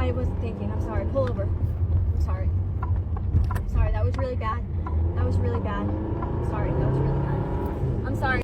I wasn't thinking. I'm sorry. Pull over. I'm sorry. I'm sorry. That was really bad. That was really bad. I'm sorry. That was really bad. I'm sorry.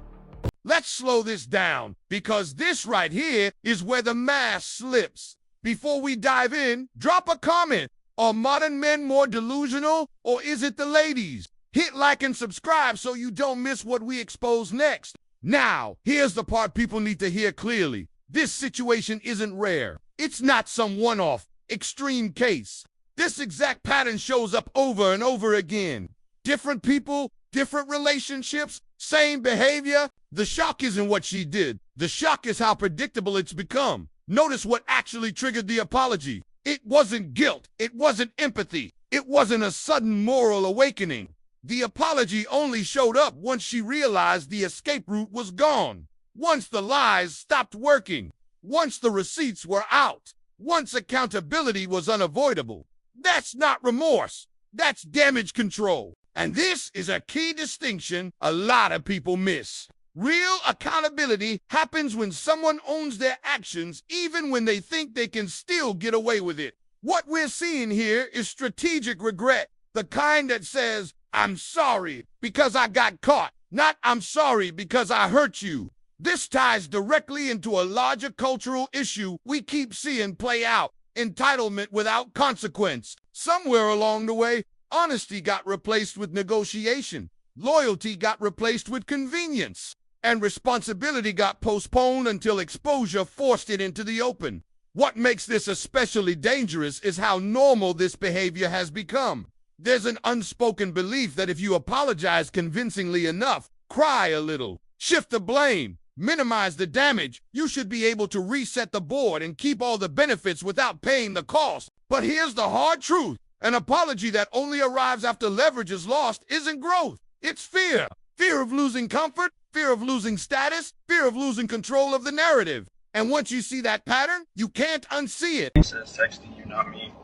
Let's slow this down, because this right here is where the mask slips. Before we dive in, drop a comment. Are modern men more delusional, or is it the ladies? Hit like and subscribe so you don't miss what we expose next. Now, here's the part people need to hear clearly. This situation isn't rare. It's not some one-off, extreme case. This exact pattern shows up over and over again. Different people, different relationships, same behavior. The shock isn't what she did. The shock is how predictable it's become. Notice what actually triggered the apology. It wasn't guilt. It wasn't empathy. It wasn't a sudden moral awakening. The apology only showed up once she realized the escape route was gone. Once the lies stopped working. Once the receipts were out. Once accountability was unavoidable. That's not remorse. That's damage control. And this is a key distinction a lot of people miss. Real accountability happens when someone owns their actions even when they think they can still get away with it. What we're seeing here is strategic regret, the kind that says, I'm sorry because I got caught, not I'm sorry because I hurt you. This ties directly into a larger cultural issue we keep seeing play out, entitlement without consequence. Somewhere along the way, honesty got replaced with negotiation, loyalty got replaced with convenience, and responsibility got postponed until exposure forced it into the open. What makes this especially dangerous is how normal this behavior has become. There's an unspoken belief that if you apologize convincingly enough, cry a little, shift the blame, minimize the damage, you should be able to reset the board and keep all the benefits without paying the cost. But here's the hard truth. An apology that only arrives after leverage is lost isn't growth. It's fear. Fear of losing comfort, fear of losing status, fear of losing control of the narrative. And once you see that pattern, you can't unsee it. He says texting you, not me.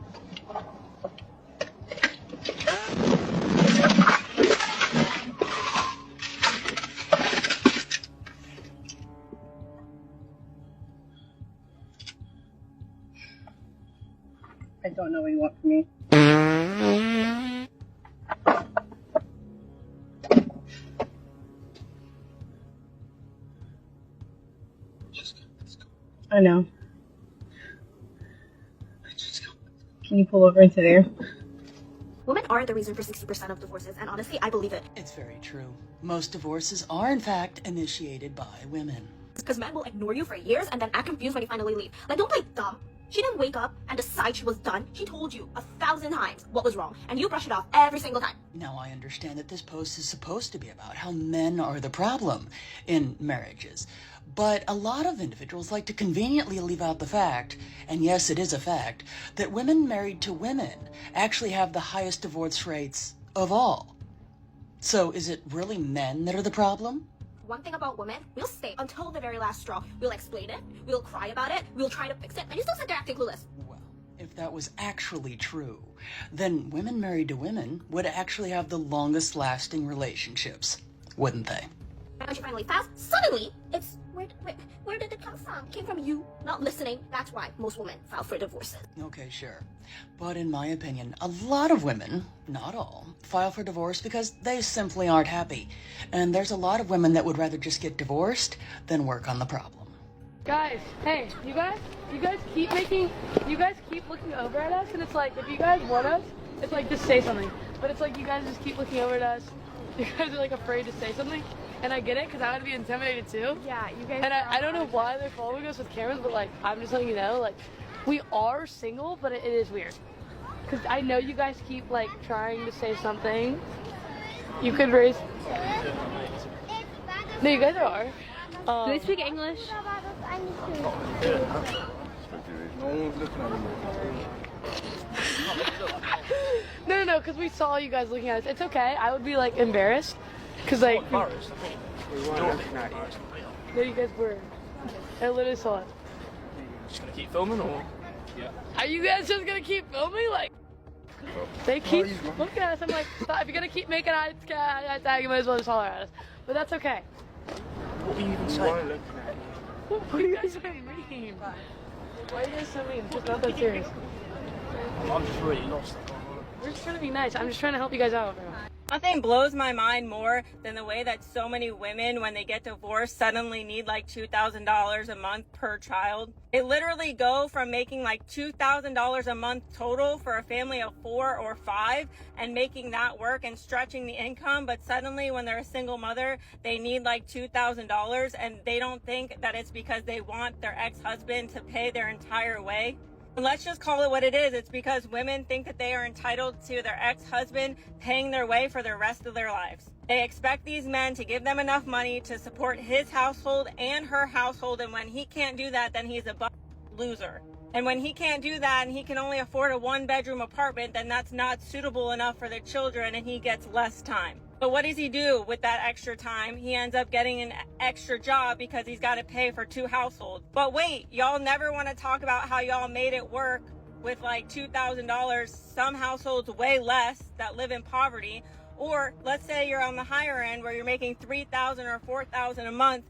I don't know what you want from me. I know. Can you pull over into there? Women are the reason for 60% of divorces, and honestly, I believe it. It's very true. Most divorces are, in fact, initiated by women. Because men will ignore you for years and then act confused when you finally leave. Like, don't play dumb. She didn't wake up and decide she was done. She told you 1,000 times what was wrong, and you brush it off every single time. Now, I understand that this post is supposed to be about how men are the problem in marriages. But a lot of individuals like to conveniently leave out the fact, and yes, it is a fact, that women married to women actually have the highest divorce rates of all. So is it really men that are the problem? One thing about women, we'll stay until the very last straw. We'll explain it, we'll cry about it, we'll try to fix it, and you still sit there acting clueless. Well, if that was actually true, then women married to women would actually have the longest lasting relationships, wouldn't they? And when she finally fast, suddenly, it's, where did it come from? It came from you not listening. That's why most women file for divorces. Okay, sure. But in my opinion, a lot of women, not all, file for divorce because they simply aren't happy. And there's a lot of women that would rather just get divorced than work on the problem. Guys, hey, you guys keep looking over at us, and it's like, if you guys want us, it's like, just say something. But it's like, you guys just keep looking over at us. You guys are like afraid to say something. And I get it, because I would be intimidated too. Yeah, you guys. And I don't know why they're following us with cameras, but like, I'm just letting you know, like, we are single, but it is weird. Because I know you guys keep like trying to say something. You could raise. No, you guys are. Do they speak English? No, because we saw you guys looking at us. It's okay. I would be like embarrassed. Because like. We weren't looking at you. No, you guys were. I literally saw it. Just gonna keep filming, or? Yeah. Are you guys just gonna keep filming? Like. They keep looking at us. I'm like, stop. If you're gonna keep making eye tag, you might as well just holler at us. But that's okay. What were you even saying? What are you guys so mean? Why are you guys so mean? It's just not that serious. I'm just really lost. We're just trying to be nice. I'm just trying to help you guys out. Nothing blows my mind more than the way that so many women, when they get divorced, suddenly need like $2,000 a month per child. They literally go from making like $2,000 a month total for a family of 4 or 5 and making that work and stretching the income. But suddenly when they're a single mother, they need like $2,000, and they don't think that it's because they want their ex-husband to pay their entire way. Let's just call it what it is. It's because women think that they are entitled to their ex-husband paying their way for the rest of their lives. They expect these men to give them enough money to support his household and her household, and when he can't do that, then he's a loser. And when he can't do that and he can only afford a 1-bedroom apartment, then that's not suitable enough for the children and he gets less time. But what does he do with that extra time? He ends up getting an extra job because he's got to pay for 2 households. But wait, y'all never want to talk about how y'all made it work with like $2,000, some households way less that live in poverty. Or let's say you're on the higher end where you're making $3,000 or $4,000 a month.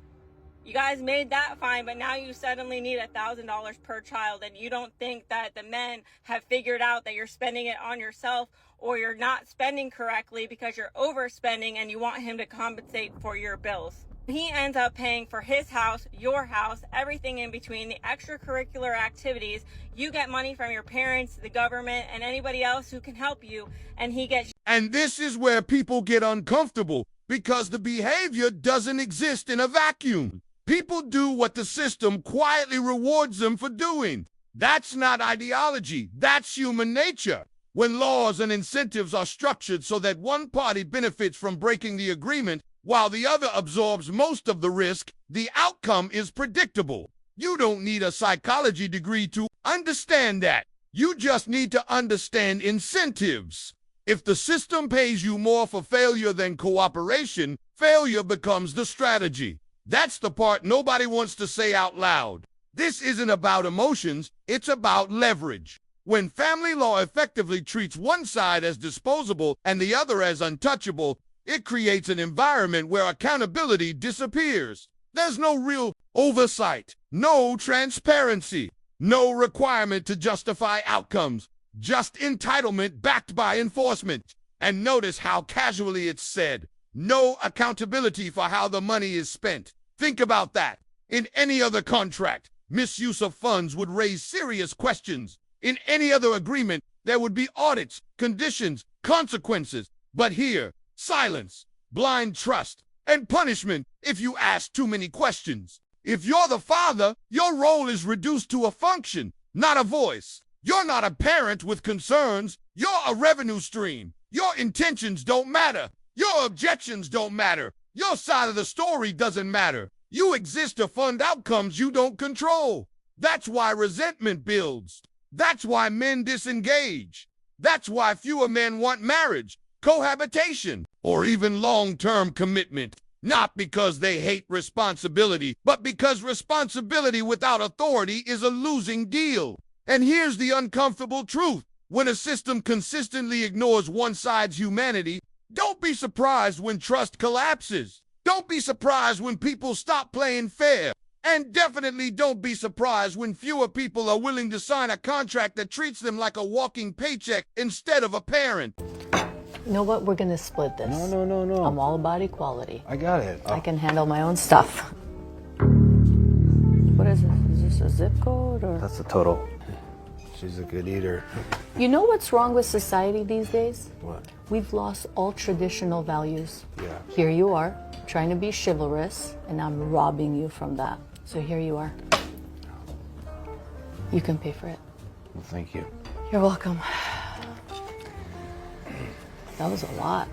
You guys made that fine, but now you suddenly need $1,000 per child, and you don't think that the men have figured out that you're spending it on yourself, or you're not spending correctly because you're overspending and you want him to compensate for your bills. He ends up paying for his house, your house, everything in between, the extracurricular activities. You get money from your parents, the government, and anybody else who can help you, and he gets... And this is where people get uncomfortable, because the behavior doesn't exist in a vacuum. People do what the system quietly rewards them for doing. That's not ideology. That's human nature. When laws and incentives are structured so that one party benefits from breaking the agreement while the other absorbs most of the risk, the outcome is predictable. You don't need a psychology degree to understand that. You just need to understand incentives. If the system pays you more for failure than cooperation, failure becomes the strategy. That's the part nobody wants to say out loud. This isn't about emotions, it's about leverage. When family law effectively treats one side as disposable and the other as untouchable, it creates an environment where accountability disappears. There's no real oversight, no transparency, no requirement to justify outcomes, just entitlement backed by enforcement. And notice how casually it's said. No accountability for how the money is spent. Think about that. In any other contract, misuse of funds would raise serious questions. In any other agreement, there would be audits, conditions, consequences. But here, silence, blind trust, and punishment if you ask too many questions. If you're the father, your role is reduced to a function, not a voice. You're not a parent with concerns. You're a revenue stream. Your intentions don't matter. Your objections don't matter. Your side of the story doesn't matter. You exist to fund outcomes you don't control. That's why resentment builds. That's why men disengage. That's why fewer men want marriage, cohabitation, or even long-term commitment. Not because they hate responsibility, but because responsibility without authority is a losing deal. And here's the uncomfortable truth. When a system consistently ignores one side's humanity, don't be surprised when trust collapses. Don't be surprised when people stop playing fair. And definitely don't be surprised when fewer people are willing to sign a contract that treats them like a walking paycheck instead of a parent. You know what? We're going to split this. No. I'm all about equality. I got it. I can handle my own stuff. What is this? Is this a zip code or? That's the total. She's a good eater. You know what's wrong with society these days? What? We've lost all traditional values. Yeah. Here you are, trying to be chivalrous, and I'm robbing you from that. So here you are. You can pay for it. Well, thank you. You're welcome. That was a lot.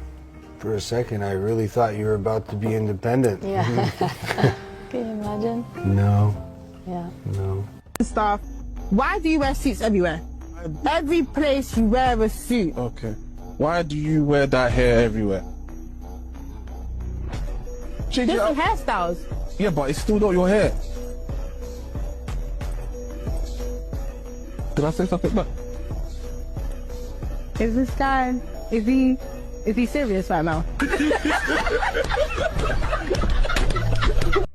For a second, I really thought you were about to be independent. Yeah. Can you imagine? No. Yeah. No. Stuff. Why do you wear suits everywhere? Every place you wear a suit. Okay. Why do you wear that hair everywhere? Different hairstyles. Yeah, but it's still not your hair. Did I say something back? Is this guy, is he serious right now?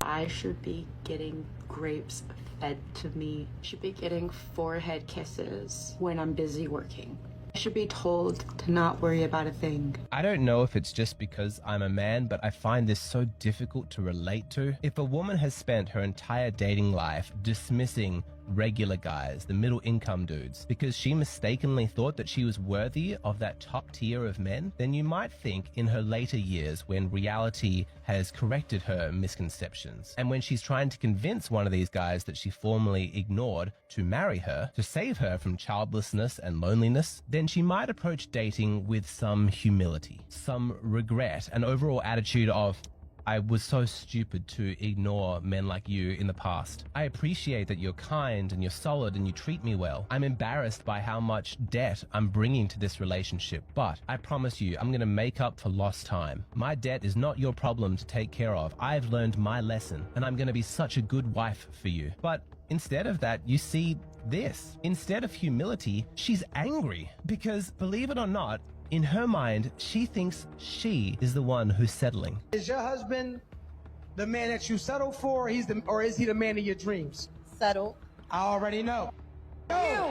I should be getting grapes fed to me. I should be getting forehead kisses when I'm busy working. I should be told to not worry about a thing. I don't know if it's just because I'm a man, but I find this so difficult to relate to. If a woman has spent her entire dating life dismissing regular guys, the middle income dudes, because she mistakenly thought that she was worthy of that top tier of men, then you might think in her later years, when reality has corrected her misconceptions, and when she's trying to convince one of these guys that she formerly ignored to marry her, to save her from childlessness and loneliness, then she might approach dating with some humility, some regret, an overall attitude of, I was so stupid to ignore men like you in the past. I appreciate that you're kind and you're solid and you treat me well. I'm embarrassed by how much debt I'm bringing to this relationship, but I promise you, I'm going to make up for lost time. My debt is not your problem to take care of. I've learned my lesson, and I'm going to be such a good wife for you. But instead of that, you see this. Instead of humility, she's angry because, believe it or not, in her mind, she thinks she is the one who's settling. Is your husband the man that you settle for, or is he the man of your dreams? Settle. I already know.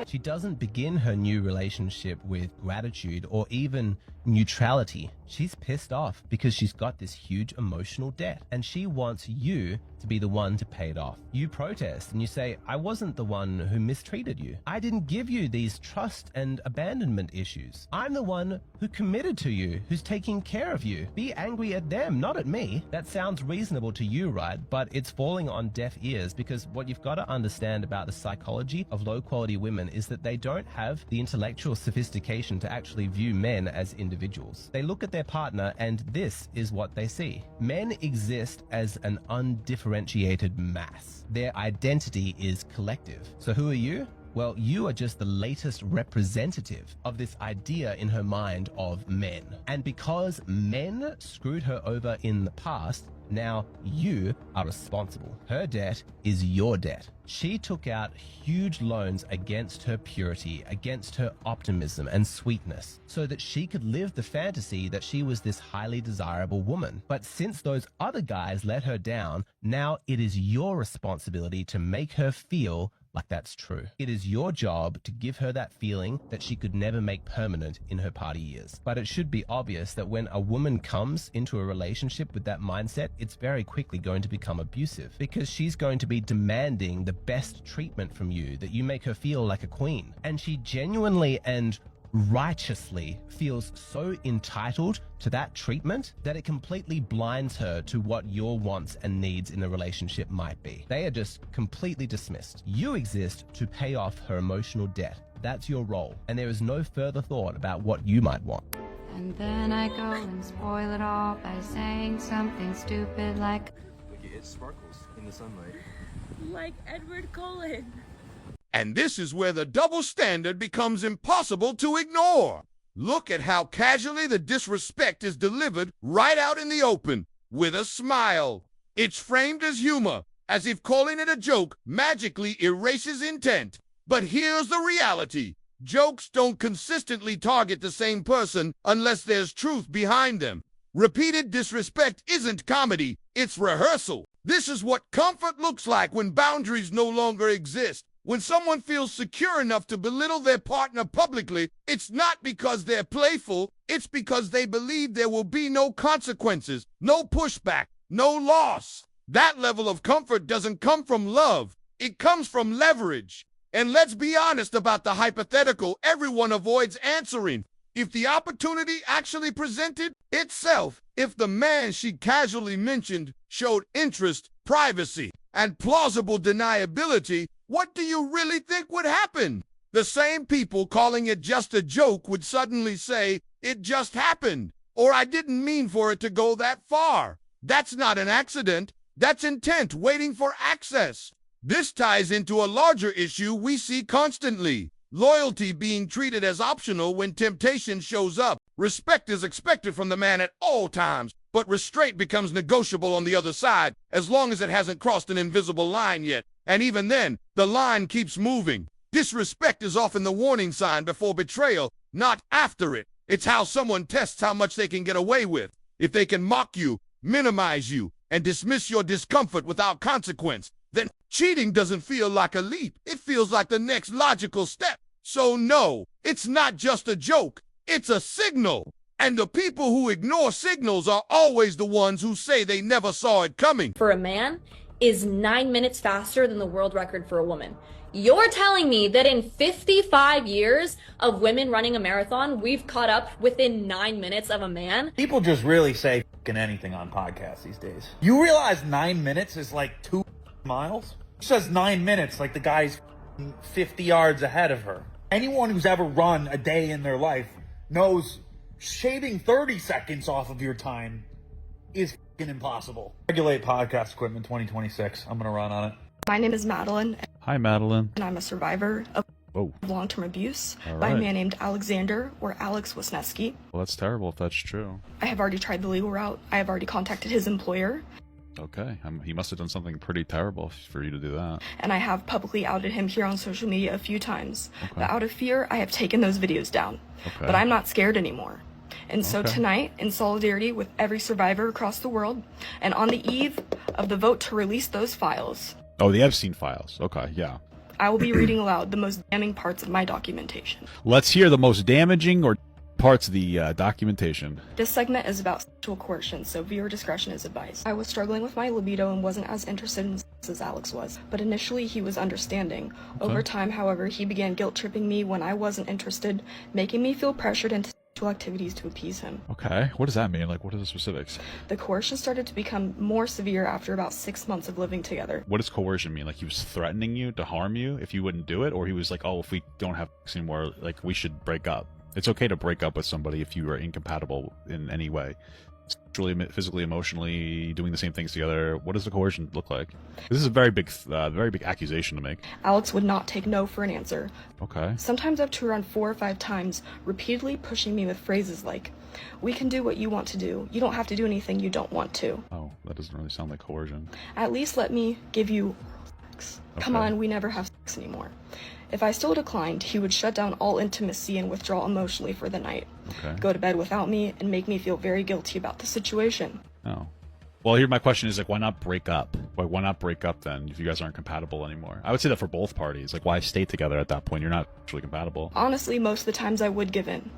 She doesn't begin her new relationship with gratitude or even neutrality. She's pissed off because she's got this huge emotional debt, and she wants you to be the one to pay it off. You protest and you say, I wasn't the one who mistreated you. I didn't give you these trust and abandonment issues. I'm the one who committed to you, who's taking care of you. Be angry at them, not at me. That sounds reasonable to you, right? But it's falling on deaf ears, because what you've got to understand about the psychology of low-quality women is that they don't have the intellectual sophistication to actually view men as individuals. They look at their partner and this is what they see. Men exist as an undifferentiated mass. Their identity is collective. So who are you? Well, you are just the latest representative of this idea in her mind of men. And because men screwed her over in the past, now you are responsible. Her debt is your debt. She took out huge loans against her purity, against her optimism and sweetness, so that she could live the fantasy that she was this highly desirable woman. But since those other guys let her down, now it is your responsibility to make her feel like that's true. It is your job to give her that feeling that she could never make permanent in her party years. But it should be obvious that when a woman comes into a relationship with that mindset, it's very quickly going to become abusive, because she's going to be demanding the best treatment from you, that you make her feel like a queen. And she genuinely and righteously feels so entitled to that treatment that it completely blinds her to what your wants and needs in a relationship might be. They are just completely dismissed. You exist to pay off her emotional debt. That's your role, and there is no further thought about what you might want. And then I go and spoil it all by saying something stupid like, Look, it sparkles in the sunlight. Like Edward Cullen. And this is where the double standard becomes impossible to ignore. Look at how casually the disrespect is delivered right out in the open, with a smile. It's framed as humor, as if calling it a joke magically erases intent. But here's the reality. Jokes don't consistently target the same person unless there's truth behind them. Repeated disrespect isn't comedy, it's rehearsal. This is what comfort looks like when boundaries no longer exist. When someone feels secure enough to belittle their partner publicly, it's not because they're playful, it's because they believe there will be no consequences, no pushback, no loss. That level of comfort doesn't come from love, it comes from leverage. And let's be honest about the hypothetical everyone avoids answering. If the opportunity actually presented itself, if the man she casually mentioned showed interest, privacy, and plausible deniability, what do you really think would happen? The same people calling it just a joke would suddenly say, it just happened, or I didn't mean for it to go that far. That's not an accident. That's intent waiting for access. This ties into a larger issue we see constantly. Loyalty being treated as optional when temptation shows up. Respect is expected from the man at all times, but restraint becomes negotiable on the other side as long as it hasn't crossed an invisible line yet. And even then, the line keeps moving. Disrespect is often the warning sign before betrayal, not after it. It's how someone tests how much they can get away with. If they can mock you, minimize you, and dismiss your discomfort without consequence, then cheating doesn't feel like a leap. It feels like the next logical step. So no, it's not just a joke. It's a signal. And the people who ignore signals are always the ones who say they never saw it coming. For a man is 9 minutes faster than the world record for a woman. You're telling me that in 55 years of women running a marathon, we've caught up within 9 minutes of a man? People just really say f***ing anything on podcasts these days. You realize 9 minutes is like 2 miles? She says 9 minutes like the guy's 50 yards ahead of her. Anyone who's ever run a day in their life knows shaving 30 seconds off of your time is f***ing impossible. Regulate podcast equipment 2026. I'm gonna run on it. My name is Madeline. Hi, Madeline. And I'm a survivor of long-term abuse by a man named Alexander, or Alex Wisniewski. Well, that's terrible if that's true. I have already tried the legal route. I have already contacted his employer. Okay. He must have done something pretty terrible for you to do that. And I have publicly outed him here on social media a few times. Okay. But out of fear, I have taken those videos down. Okay. But I'm not scared anymore. And so Okay. tonight, in solidarity with every survivor across the world, and on the eve of the vote to release those files, Oh, the Epstein files. Okay, yeah. I will be reading aloud the most damning parts of my documentation. Let's hear the most damaging or parts of the documentation. This segment is about sexual coercion, so viewer discretion is advised. I was struggling with my libido and wasn't as interested in sex as Alex was, but initially he was understanding. Over time, however, he began guilt-tripping me when I wasn't interested, making me feel pressured into sexual activities to appease him. Okay, what does that mean? Like, what are the specifics? The coercion started to become more severe after about 6 months of living together. What does coercion mean? Like, he was threatening you to harm you if you wouldn't do it? Or he was like, oh, if we don't have sex anymore, like, we should break up? It's okay to break up with somebody if you are incompatible in any way. Sexually, physically, emotionally, doing the same things together. What does the coercion look like? This is a very big accusation to make. Alex would not take no for an answer. Okay. Sometimes up to around 4 or 5 times, repeatedly pushing me with phrases like, "We can do what you want to do. You don't have to do anything you don't want to." Oh, that doesn't really sound like coercion. "At least let me give you sex. Come Okay. on, we never have sex anymore." If I still declined, he would shut down all intimacy and withdraw emotionally for the night. Okay. Go to bed without me and make me feel very guilty about the situation. Oh. Well, here my question is, like, why not break up? Why not break up then if you guys aren't compatible anymore? I would say that for both parties. Like, why stay together at that point? You're not actually compatible. Honestly, most of the times I would give in.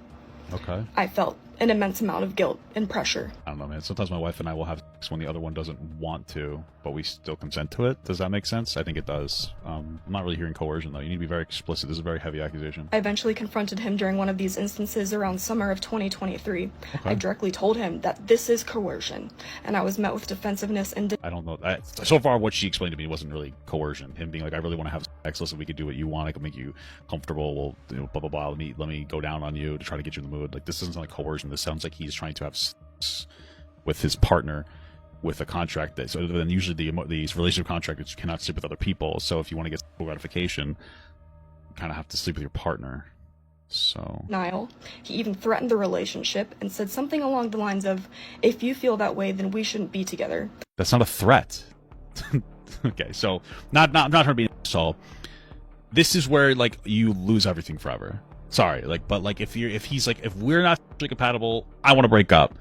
Okay. I felt an immense amount of guilt and pressure. I don't know, man. Sometimes my wife and I will have sex when the other one doesn't want to, but we still consent to it. Does that make sense? I think it does. I'm not really hearing coercion, though. You need to be very explicit. This is a very heavy accusation. I eventually confronted him during one of these instances around summer of 2023. Okay. I directly told him that this is coercion, and I was met with defensive-ness and I don't know. So far, what she explained to me wasn't really coercion. Him being like, I really want to have sex. Listen, we could do what you want. I can make you comfortable. We'll, blah, blah, blah. Let me go down on you to try to get you in the mood. Like, this doesn't sound like coercion. This sounds like he's trying to have sex with his partner with a contract that, so then usually these relationship contracts, you cannot sleep with other people. So if you want to get sexual gratification, you kind of have to sleep with your partner. So denial. He even threatened the relationship and said something along the lines of, "If you feel that way, then we shouldn't be together." that's not a threat. Okay, so not trying to be an asshole. This is where, like, you lose everything forever. Sorry, like, but like if he's like, if we're not sexually compatible, I want to break up.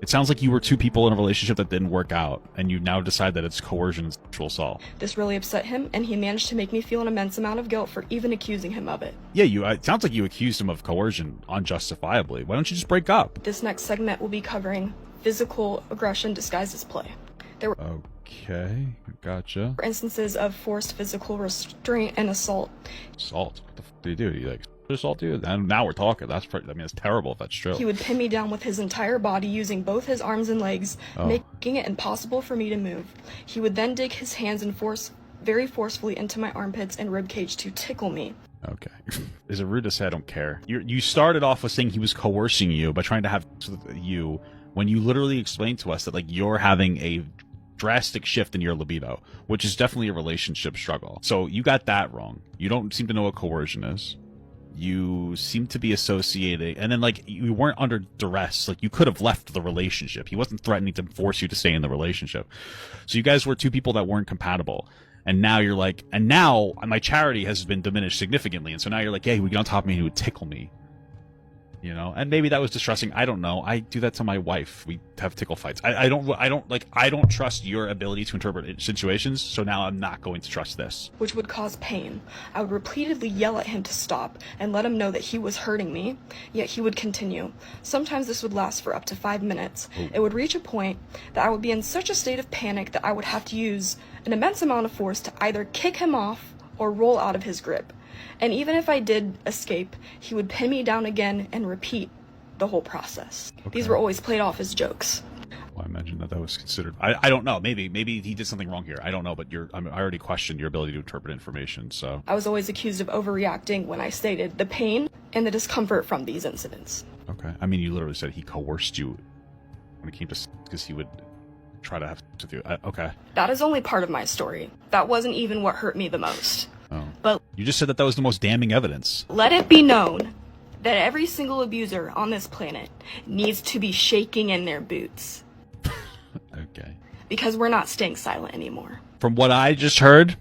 It sounds like you were two people in a relationship that didn't work out, and you now decide that it's coercion and sexual assault. This really upset him, and he managed to make me feel an immense amount of guilt for even accusing him of it. Yeah, it sounds like you accused him of coercion unjustifiably. Why don't you just break up? This next segment will be covering physical aggression disguised as play. There were Okay, gotcha. instances of forced physical restraint and assault. Assault? What the f*** do you do? You like assault you? And now we're talking. That's it's terrible if that's true. He would pin me down with his entire body using both his arms and legs, making it impossible for me to move. He would then dig his hands and very forcefully into my armpits and ribcage to tickle me. Okay. Is it rude to say I don't care? You started off with saying he was coercing you by trying to have sex with you when you literally explained to us that, like, you're having a drastic shift in your libido, which is definitely a relationship struggle. So you got that wrong. You don't seem to know what coercion is. You seem to be associating, and then, like, you weren't under duress. Like, you could have left the relationship. He wasn't threatening to force you to stay in the relationship. So you guys were two people that weren't compatible. And now you're like, and now my charity has been diminished significantly. And so now you're like, hey, we get on top of me and he would tickle me. You know, and maybe that was distressing. I don't know. I do that to my wife. We have tickle fights. I don't trust your ability to interpret situations. So now I'm not going to trust this. which would cause pain. I would repeatedly yell at him to stop and let him know that he was hurting me, yet he would continue. Sometimes this would last for up to 5 minutes. It would reach a point that I would be in such a state of panic that I would have to use an immense amount of force to either kick him off or roll out of his grip. And even if I did escape, he would pin me down again and repeat the whole process. These were always played off as jokes. Well, I imagine that was considered. I don't know. Maybe he did something wrong here. I don't know. But I already questioned your ability to interpret information. So I was always accused of overreacting when I stated the pain and the discomfort from these incidents. okay. I mean, you literally said he coerced you when it came to because he would try to have sex with you. Okay. That is only part of my story. That wasn't even what hurt me the most. Oh. But You just said that was the most damning evidence. let it be known that every single abuser on this planet needs to be shaking in their boots. Okay. Because we're not staying silent anymore. From what I just heard,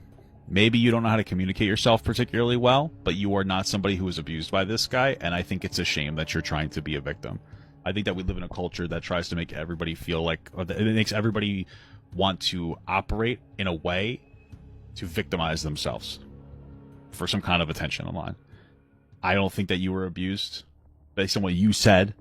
maybe you don't know how to communicate yourself particularly well, but you are not somebody who was abused by this guy, and I think it's a shame that you're trying to be a victim. I think that we live in a culture that tries to make everybody feel like, or that it makes everybody want to operate in a way to victimize themselves for some kind of attention online. I don't think that you were abused. Based on what you said,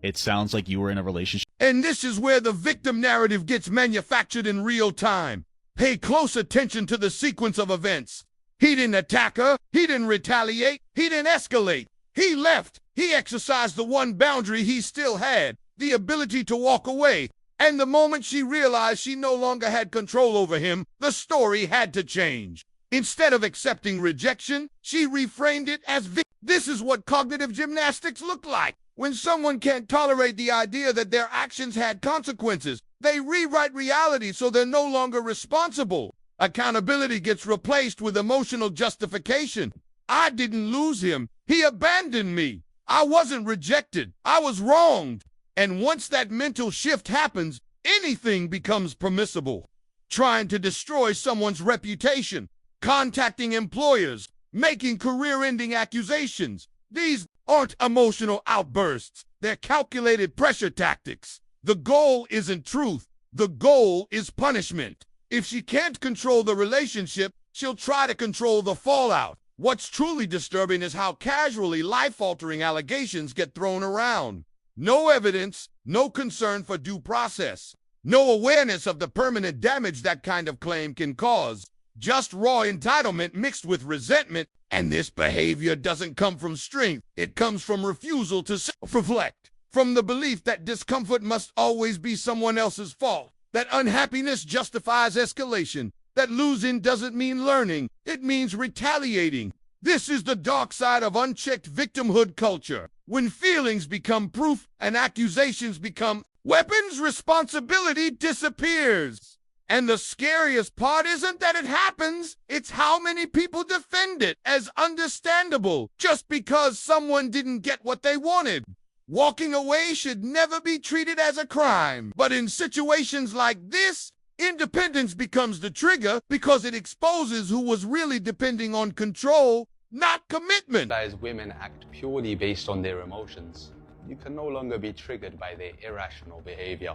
it sounds like you were in a relationship. And this is where the victim narrative gets manufactured in real time. Pay close attention to the sequence of events. He didn't attack her. He didn't retaliate. He didn't escalate. He left. He exercised the one boundary he still had, the ability to walk away. And the moment she realized she no longer had control over him, the story had to change. Instead of accepting rejection, she reframed it as This is what cognitive gymnastics look like. When someone can't tolerate the idea that their actions had consequences, they rewrite reality so they're no longer responsible. Accountability gets replaced with emotional justification. I didn't lose him. He abandoned me. I wasn't rejected. I was wronged. And once that mental shift happens, anything becomes permissible. Trying to destroy someone's reputation, contacting employers, making career-ending accusations. These aren't emotional outbursts. They're calculated pressure tactics. The goal isn't truth. The goal is punishment. If she can't control the relationship, she'll try to control the fallout. What's truly disturbing is how casually life-altering allegations get thrown around. No evidence, no concern for due process, no awareness of the permanent damage that kind of claim can cause. Just raw entitlement mixed with resentment, and this behavior doesn't come from strength. It comes from refusal to self-reflect, from the belief that discomfort must always be someone else's fault, that unhappiness justifies escalation, that losing doesn't mean learning, it means retaliating. This is the dark side of unchecked victimhood culture. When feelings become proof and accusations become weapons, responsibility disappears. And the scariest part isn't that it happens, it's how many people defend it as understandable just because someone didn't get what they wanted. Walking away should never be treated as a crime. But in situations like this, independence becomes the trigger because it exposes who was really depending on control, not commitment. As women act purely based on their emotions, you can no longer be triggered by their irrational behavior.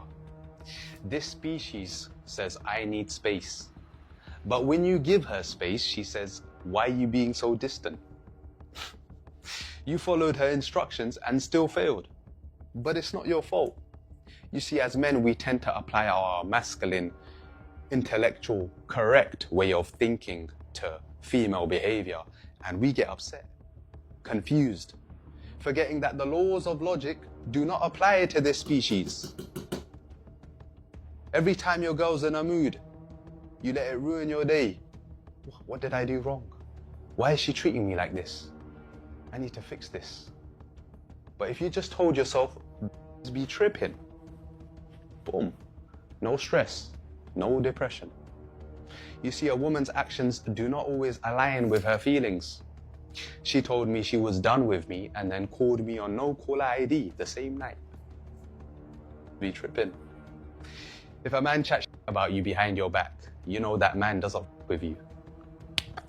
This species says, I need space. But when you give her space, she says, why are you being so distant? You followed her instructions and still failed. But it's not your fault. You see, as men, we tend to apply our masculine, intellectual, correct way of thinking to female behavior, and we get upset, confused, forgetting that the laws of logic do not apply to this species. Every time your girl's in a mood, you let it ruin your day. What did I do wrong? Why is she treating me like this? I need to fix this. But if you just told yourself, be tripping, boom, no stress, no depression. You see, a woman's actions do not always align with her feelings. She told me she was done with me and then called me on no caller ID the same night. Be tripping. If a man chats about you behind your back, you know that man doesn't with you.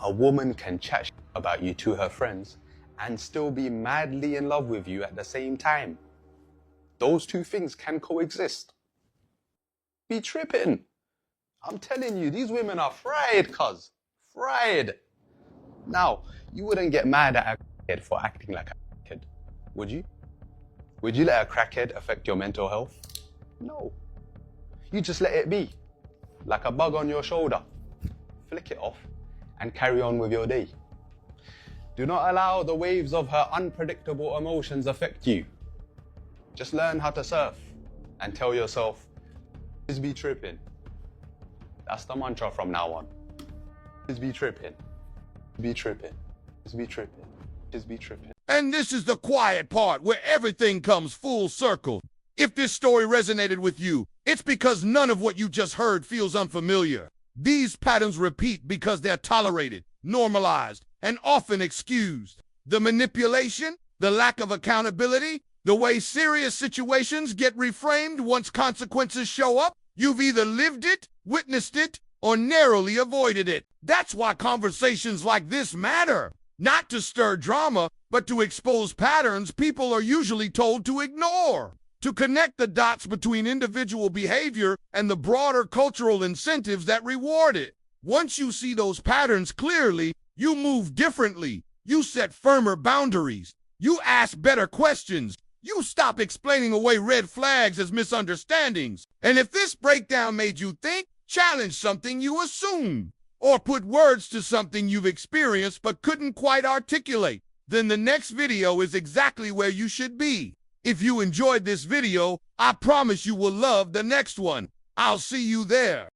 A woman can chat about you to her friends and still be madly in love with you at the same time. Those two things can coexist. Be tripping. I'm telling you, these women are fried, cuz. Fried. Now, you wouldn't get mad at a crackhead for acting like a crackhead, would you? Would you let a crackhead affect your mental health? No. You just let it be, like a bug on your shoulder. Flick it off and carry on with your day. Do not allow the waves of her unpredictable emotions affect you. Just learn how to surf and tell yourself, just be tripping. That's the mantra from now on. Just be tripping. Be tripping. Just be tripping. Just be tripping. And this is the quiet part where everything comes full circle. If this story resonated with you, it's because none of what you just heard feels unfamiliar. These patterns repeat because they're tolerated, normalized, and often excused. The manipulation, the lack of accountability, the way serious situations get reframed once consequences show up, you've either lived it, witnessed it, or narrowly avoided it. That's why conversations like this matter. Not to stir drama, but to expose patterns people are usually told to ignore. To connect the dots between individual behavior and the broader cultural incentives that reward it. Once you see those patterns clearly, you move differently. You set firmer boundaries. You ask better questions. You stop explaining away red flags as misunderstandings. And if this breakdown made you think, challenge something you assumed, or put words to something you've experienced but couldn't quite articulate, then the next video is exactly where you should be. If you enjoyed this video, I promise you will love the next one. I'll see you there.